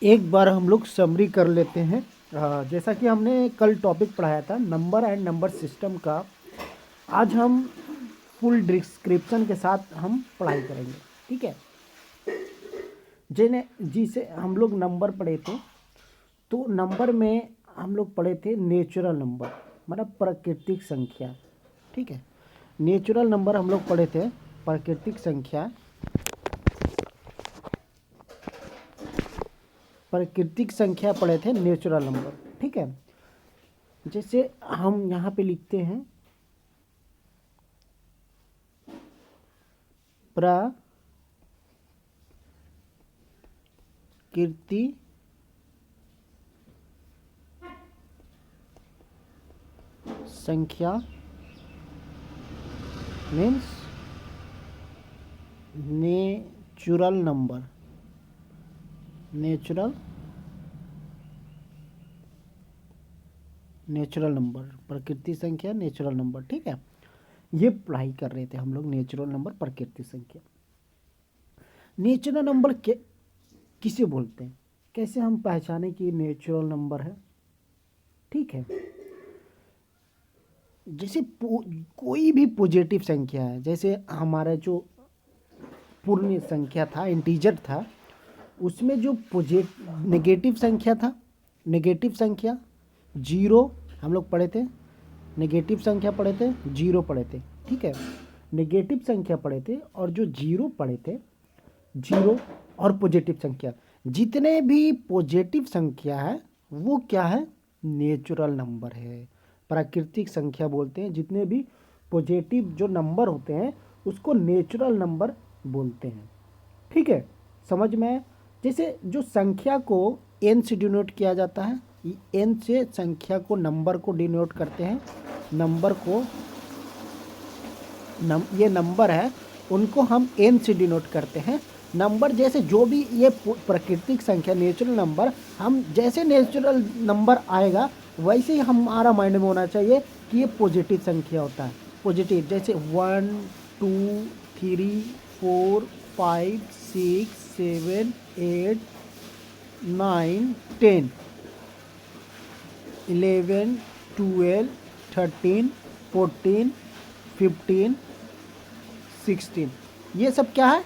एक बार हम लोग समरी कर लेते हैं। जैसा कि हमने कल टॉपिक पढ़ाया था नंबर एंड नंबर सिस्टम का, आज हम फुल डिस्क्रिप्शन के साथ हम पढ़ाई करेंगे। ठीक है, जिसे हम लोग नंबर पढ़े थे, तो नंबर में हम लोग पढ़े थे नेचुरल नंबर, मतलब प्राकृतिक संख्या। ठीक है, नेचुरल नंबर हम लोग पढ़े थे, प्राकृतिक संख्या, प्राकृतिक संख्या पढ़े थे, नेचुरल नंबर। ठीक है, जैसे हम यहाँ पे लिखते हैं प्रकृति संख्या means natural number, natural number, प्रकृति संख्या, नेचुरल नंबर। ठीक है, ये पढ़ाई कर रहे थे हम लोग, नेचुरल नंबर, प्रकृति संख्या। नेचुरल नंबर किसे बोलते हैं, कैसे हम पहचाने कि नेचुरल नंबर है। ठीक है, जैसे कोई भी पॉजिटिव संख्या है, जैसे हमारा जो पूर्ण संख्या था, इंटीजर था, उसमें जो नेगेटिव संख्या था, नेगेटिव संख्या जीरो हम लोग पढ़े थे, नेगेटिव संख्या पढ़े थे, जीरो पढ़े थे। ठीक है, नेगेटिव संख्या पढ़े थे और जो जीरो पढ़े थे, जीरो और पॉजिटिव संख्या, जितने भी पॉजिटिव संख्या है वो क्या है, नेचुरल नंबर है, प्राकृतिक संख्या बोलते हैं। जितने भी पॉजिटिव जो नंबर होते हैं उसको नेचुरल नंबर बोलते हैं। ठीक है, समझ में आया? जैसे जो संख्या को n से डिनोट किया जाता है, n से संख्या को, नंबर को डिनोट करते हैं, नंबर को ये नंबर है, उनको हम n से डिनोट करते हैं। नंबर जैसे जो भी ये प्राकृतिक संख्या, नेचुरल नंबर, हम जैसे नेचुरल नंबर आएगा वैसे ही हमारा माइंड में होना चाहिए कि ये पॉजिटिव संख्या होता है। पॉजिटिव जैसे 1 2 3 4 5 6 7 8 9 10 11 12 13 14 15 16, ये सब क्या है,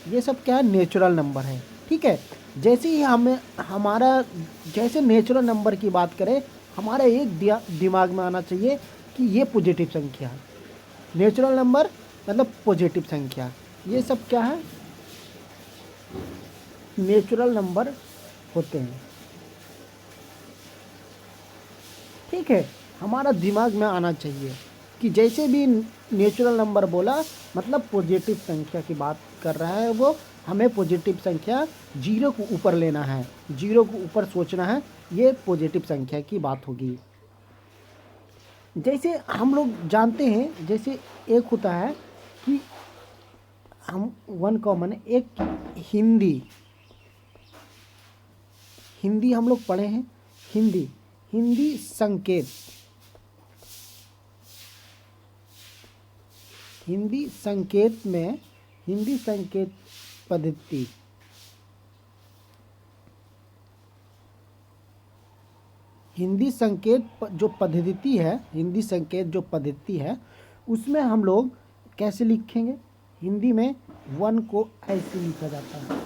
ये सब क्या है, नेचुरल नंबर है। ठीक है, जैसे ही हमें हमारा जैसे नेचुरल नंबर की बात करें, हमारा एक दिमाग में आना चाहिए कि ये पॉजिटिव संख्या है। नेचुरल नंबर मतलब पॉजिटिव संख्या, ये सब क्या है, नेचुरल नंबर होते हैं। ठीक है, हमारा दिमाग में आना चाहिए कि जैसे भी नेचुरल नंबर बोला मतलब पॉजिटिव संख्या की बात कर रहा है वो, हमें पॉजिटिव संख्या जीरो को ऊपर लेना है, जीरो को ऊपर सोचना है, ये पॉजिटिव संख्या की बात होगी। जैसे हम लोग जानते हैं, जैसे एक होता है कि हम वन कॉमन, एक हिंदी हम लोग पढ़े हैं, हिंदी संकेत, हिंदी संकेत में, हिंदी संकेत पद्धति, हिंदी संकेत जो पद्धति है, हिंदी संकेत जो पद्धति है, उसमें हम लोग कैसे लिखेंगे, हिंदी में वन को ऐसे लिखा जाता है,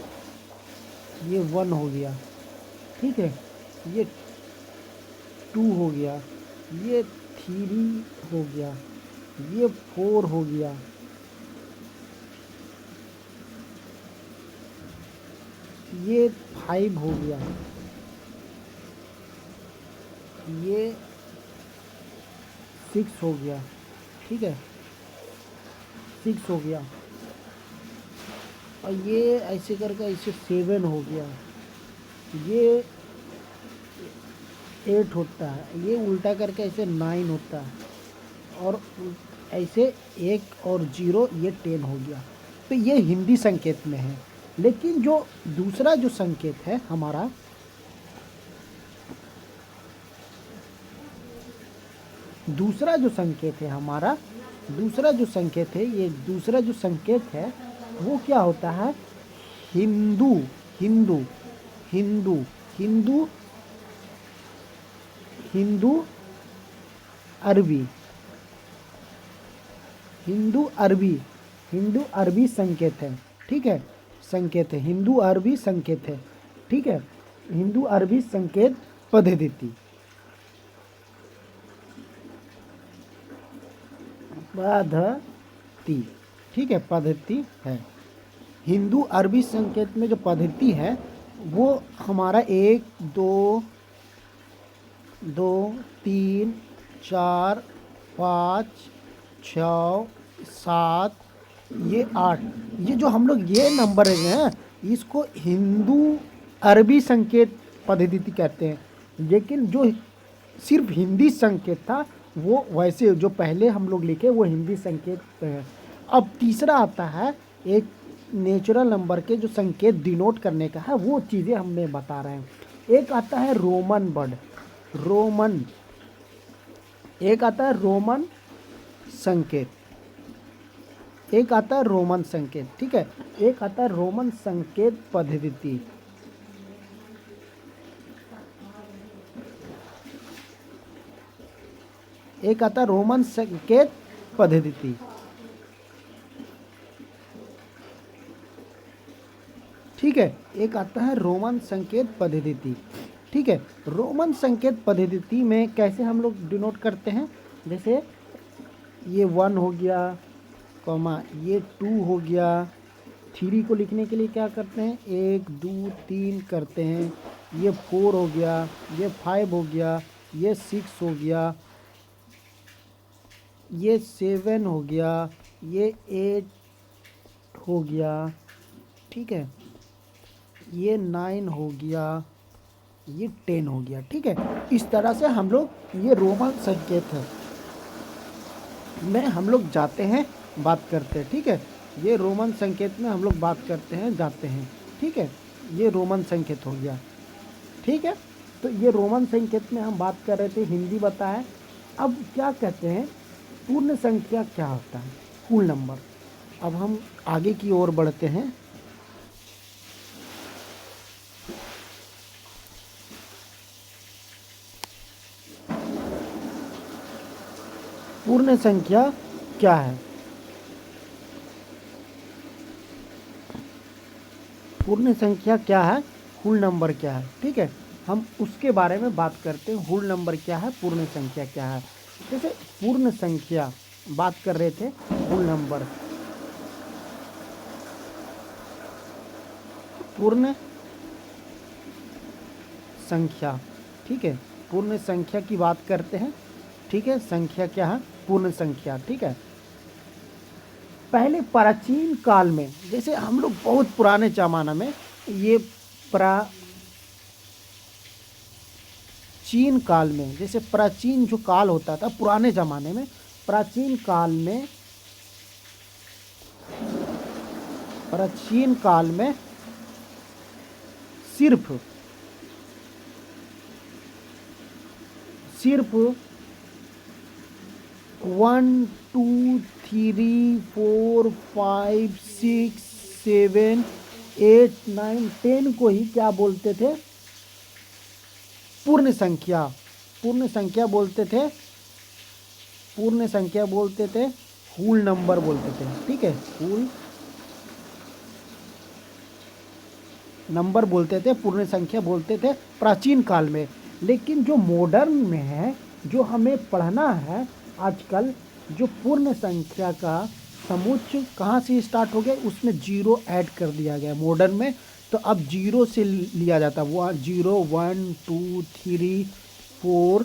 ये वन हो गया। ठीक है, ये टू हो गया, ये थ्री हो गया, ये फोर हो गया, ये फाइव हो गया, ये सिक्स हो गया। ठीक है, सिक्स हो गया, और ये ऐसे करके ऐसे सेवन हो गया, ये एट होता है, ये उल्टा करके ऐसे नाइन होता है, और ऐसे एक और जीरो, ये 10 हो गया। तो ये हिंदी संकेत में है। लेकिन जो दूसरा जो संकेत है हमारा, दूसरा जो संकेत है हमारा, दूसरा जो संकेत है, ये दूसरा जो संकेत है वो क्या होता है, हिंदू, हिंदू, हिंदू, हिंदू हिंदू अरबी हिंदू अरबी हिंदू अरबी संकेत है, ठीक है, संकेत है, हिंदू अरबी संकेत है, ठीक है, हिंदू अरबी संकेत पद्धति, पद्धति, ठीक है, पद्धति है। हिंदू अरबी संकेत में जो पद्धति है वो हमारा 1 2 2 3 4 5 6 7 ये 8, ये जो हम लोग ये नंबर हैं इसको हिंदू अरबी संकेत पद्धति कहते हैं। लेकिन जो सिर्फ हिंदी संकेत था वो वैसे जो पहले हम लोग लिखे वो हिंदी संकेत है। अब तीसरा आता है एक नेचुरल नंबर के जो संकेत डिनोट करने का है, वो चीज़ें हमें बता रहे हैं। एक आता है रोमन वर्ड, रोमन, एक आता है रोमन संकेत, एक आता है रोमन संकेत, ठीक है, एक आता है रोमन संकेत पद्धति, एक आता है रोमन संकेत पद्धति, ठीक है, एक आता है रोमन संकेत पद्धति, ठीक है। रोमन संकेत पद्धति में कैसे हम लोग डिनोट करते हैं, जैसे ये 1 हो गया, कॉमा ये 2 हो गया, 3 को लिखने के लिए क्या करते हैं 1 2 3 करते हैं, ये 4 हो गया, ये 5 हो गया, ये 6 हो गया, ये 7 हो गया, ये 8 हो गया, ठीक है, ये 9 हो गया, ये 10 हो गया, ठीक है। इस तरह से हम लोग ये रोमन संकेत है में हम लोग जाते हैं, बात करते हैं, ठीक है, ये रोमन संकेत में हम लोग बात करते हैं, जाते हैं, ठीक है, ये रोमन संकेत हो गया, ठीक है। तो ये रोमन संकेत में हम बात कर रहे थे, हिंदी बताए। अब क्या कहते हैं पूर्ण संख्या क्या होता है, होल नंबर। अब हम आगे की ओर बढ़ते हैं। पूर्ण संख्या क्या है, पूर्ण संख्या क्या है, होल नंबर क्या है, ठीक है, हम उसके बारे में बात करते हैं। होल नंबर क्या है, पूर्ण संख्या क्या है। जैसे पूर्ण संख्या बात कर रहे थे, होल नंबर, पूर्ण संख्या, ठीक है, पूर्ण संख्या की बात करते हैं, ठीक है, संख्या क्या है, पूर्ण संख्या, ठीक है। पहले प्राचीन काल में, जैसे हम लोग बहुत पुराने जमाना में, ये प्राचीन काल में, जैसे प्राचीन जो काल होता था पुराने जमाने में, प्राचीन काल में, प्राचीन काल में सिर्फ 1 2 3 4 5 6 7 8 9 10 को ही क्या बोलते थे, पूर्ण संख्या, पूर्ण संख्या बोलते थे, पूर्ण संख्या बोलते थे, होल नंबर बोलते थे, ठीक है, होल नंबर बोलते थे, पूर्ण संख्या बोलते थे प्राचीन काल में। लेकिन जो मॉडर्न में है, जो हमें पढ़ना है आजकल, जो पूर्ण संख्या का समुच्चय कहाँ से स्टार्ट हो गया, उसमें 0 ऐड कर दिया गया मॉडर्न में। तो अब 0 से लिया जाता है, वो 0 1 2 3 4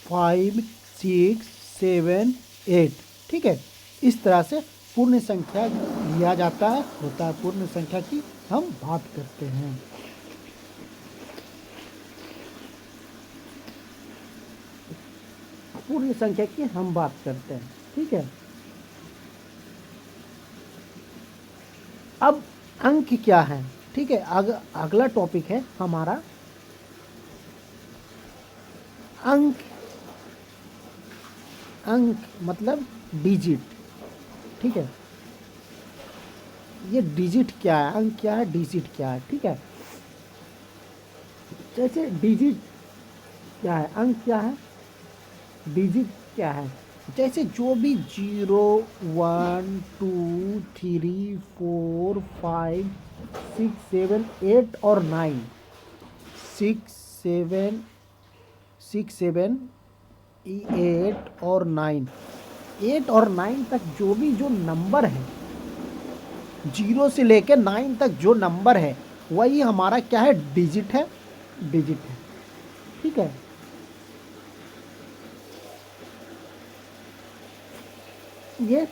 5 6 7 8, ठीक है। इस तरह से पूर्ण संख्या लिया जाता है, होता है, पूर्ण संख्या की हम बात करते हैं। पूर्ण संख्या की हम बात करते हैं, ठीक है। अब अंक क्या है, ठीक है, अगला टॉपिक है हमारा अंक। अंक मतलब डिजिट, ठीक है, ये डिजिट क्या है, अंक क्या है, डिजिट क्या है, ठीक है। जैसे डिजिट क्या है, अंक क्या है, डिजिट क्या है, जैसे जो भी 0 1 2 3 4 5 6 7 8 और 9, 6 7 8 और 9, 8 और 9 तक जो भी जो नंबर है, 0 से लेकर 9 तक जो नंबर है वही हमारा क्या है, डिजिट है, डिजिट है। ठीक है, ये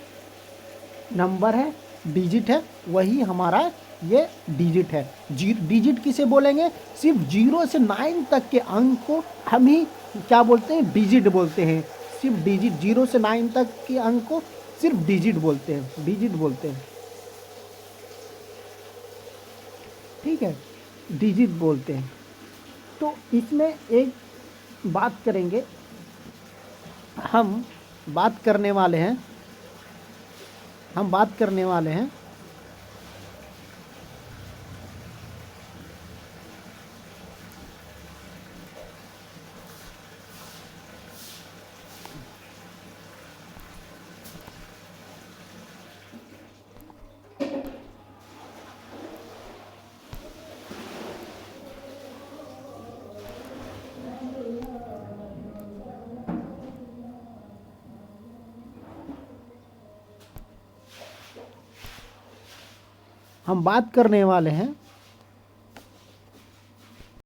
नंबर है, डिजिट है, वही हमारा ये डिजिट है। डिजिट किसे बोलेंगे, सिर्फ 0 से 9 तक के अंक को हम ही क्या बोलते हैं, डिजिट बोलते हैं। सिर्फ डिजिट, 0 से 9 तक के अंक को सिर्फ डिजिट बोलते हैं, डिजिट बोलते हैं। ठीक है, डिजिट बोलते हैं। तो इसमें एक बात करेंगे, हम बात करने वाले हैं, हम बात करने वाले हैं हम बात करने वाले हैं